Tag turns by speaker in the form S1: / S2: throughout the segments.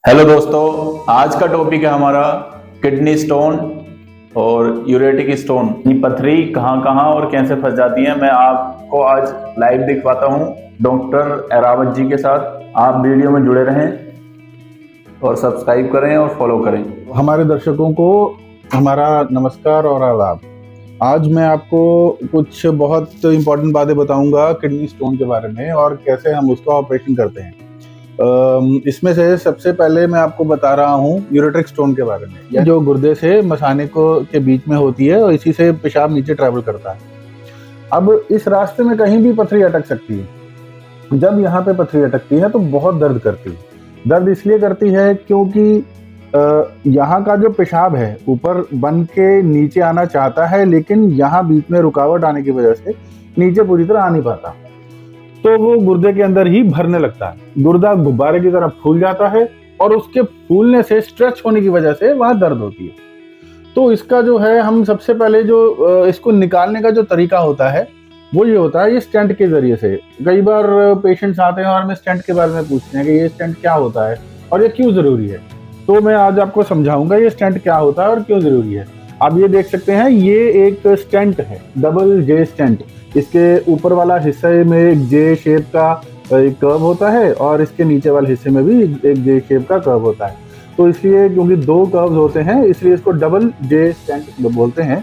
S1: Hello दोस्तों, आज का टॉपिक है हमारा किडनी स्टोन और यूरेटिक स्टोन। ये पथरी कहाँ कहाँ और कैसे फंस जाती है, मैं आपको आज लाइव दिखवाता हूँ डॉक्टर एरावत जी के साथ। आप वीडियो में जुड़े रहें और सब्सक्राइब करें और फॉलो करें।
S2: हमारे दर्शकों को हमारा नमस्कार और आदाब। आज मैं आपको कुछ बहुत इम्पोर्टेंट बातें बताऊंगा किडनी स्टोन के बारे में और कैसे हम उसका ऑपरेशन करते हैं। इसमें से सबसे पहले मैं आपको बता रहा हूँ यूरेट्रिक स्टोन के बारे में, जो गुर्दे से मसाने के बीच में होती है और इसी से पेशाब नीचे ट्रैवल करता है। अब इस रास्ते में कहीं भी पथरी अटक सकती है। जब यहाँ पे पथरी अटकती है तो बहुत दर्द करती है। दर्द इसलिए करती है क्योंकि यहाँ का जो पेशाब है ऊपर बन के नीचे आना चाहता है, लेकिन यहाँ बीच में रुकावट आने की वजह से नीचे पूरी तरह आ नहीं पाता, तो वो गुर्दे के अंदर ही भरने लगता है। गुर्दा गुब्बारे की तरह फूल जाता है और उसके फूलने से, स्ट्रेच होने की वजह से वहां दर्द होती है। तो इसका जो है, हम सबसे पहले जो इसको निकालने का जो तरीका होता है वो ये होता है, ये स्टेंट के जरिए से। कई बार पेशेंट्स आते हैं और हमें स्टेंट के बारे में पूछते हैं कि ये स्टेंट क्या होता है और ये क्यों जरूरी है। तो मैं आज आपको समझाऊंगा ये स्टेंट क्या होता है और क्यों जरूरी है। आप ये देख सकते हैं, ये एक स्टेंट है, डबल जे स्टेंट। इसके ऊपर वाला हिस्से में एक जे शेप का एक कर्व होता है और इसके नीचे वाले हिस्से में भी एक जे शेप का कर्व होता है। तो इसलिए क्योंकि दो कर्व्स होते हैं इसलिए इसको डबल जे स्टेंट बोलते हैं।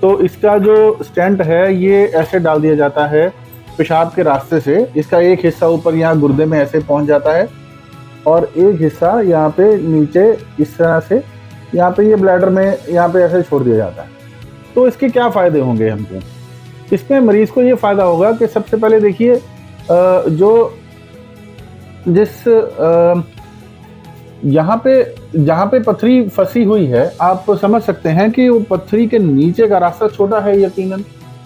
S2: तो इसका जो स्टेंट है ये ऐसे डाल दिया जाता है पेशाब के रास्ते से। इसका एक हिस्सा ऊपर यहाँ गुर्दे में ऐसे पहुंच जाता है और एक हिस्सा यहाँ पे नीचे इस तरह से यहाँ पे ये ब्लैडर में यहाँ पे ऐसे छोड़ दिया जाता है। तो इसके क्या फायदे होंगे हमको? इसमें मरीज को ये फायदा होगा कि सबसे पहले देखिए, यहाँ पे पथरी फंसी हुई है, आप समझ सकते हैं कि वो पथरी के नीचे का रास्ता छोटा है यकीनन,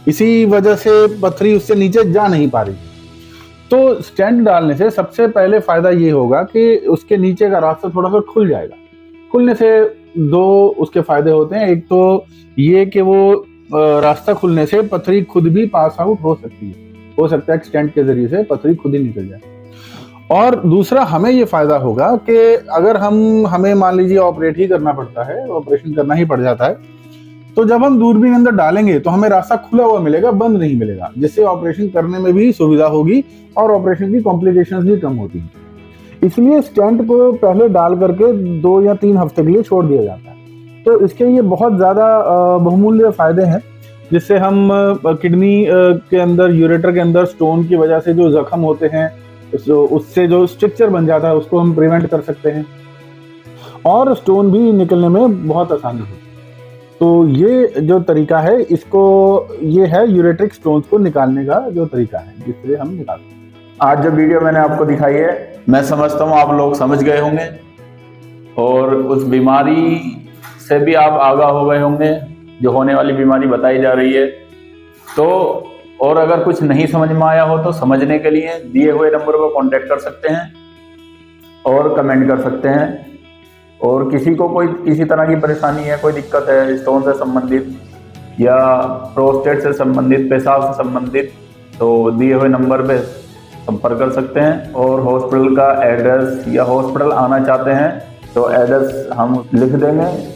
S2: इसी वजह से पथरी उससे नीचे जा नहीं पा रही। तो स्टेंट डालने से सबसे पहले फायदा ये होगा कि उसके नीचे का रास्ता थोड़ा सा खुल जाएगा। खुलने से दो उसके फायदे होते हैं। एक तो ये कि वो रास्ता खुलने से पथरी खुद भी पास आउट हो सकती है, हो सकता है स्टेंट के जरिए से पथरी खुद ही निकल जाए। और दूसरा हमें ये फायदा होगा कि अगर हमें मान लीजिए ऑपरेट ही करना पड़ता है, ऑपरेशन करना ही पड़ जाता है, तो जब हम दूरबीन अंदर डालेंगे तो हमें रास्ता खुला हुआ मिलेगा, बंद नहीं मिलेगा, जिससे ऑपरेशन करने में भी सुविधा होगी और ऑपरेशन की कॉम्प्लिकेशंस भी कम होती है। इसलिए स्टेंट को पहले डाल करके 2 या 3 हफ्ते के लिए छोड़ दिया जाता है। तो इसके ये बहुत ज़्यादा बहुमूल्य फायदे हैं, जिससे हम किडनी के अंदर, यूरेटर के अंदर स्टोन की वजह से जो जख्म होते हैं उससे जो स्ट्रक्चर बन जाता है उसको हम प्रिवेंट कर सकते हैं और स्टोन भी निकलने में बहुत आसानी होती है। तो ये जो तरीका है, ये है यूरेट्रिक स्टोन्स को निकालने का जो तरीका है, जिससे हम निकालते हैं।
S1: आज जो वीडियो मैंने आपको दिखाई है, मैं समझता हूँ आप लोग समझ गए होंगे और उस बीमारी से भी आप आगाह हो गए होंगे जो होने वाली बीमारी बताई जा रही है। तो और अगर कुछ नहीं समझ में आया हो तो समझने के लिए दिए हुए नंबर पर कांटेक्ट कर सकते हैं और कमेंट कर सकते हैं। और किसी को कोई किसी तरह की परेशानी है, कोई दिक्कत है स्टोन से संबंधित या प्रोस्टेट से संबंधित, पेशाब से संबंधित, तो दिए हुए नंबर पे संपर्क कर सकते हैं। और हॉस्पिटल का एड्रेस या हॉस्पिटल आना चाहते हैं तो एड्रेस हम लिख देंगे।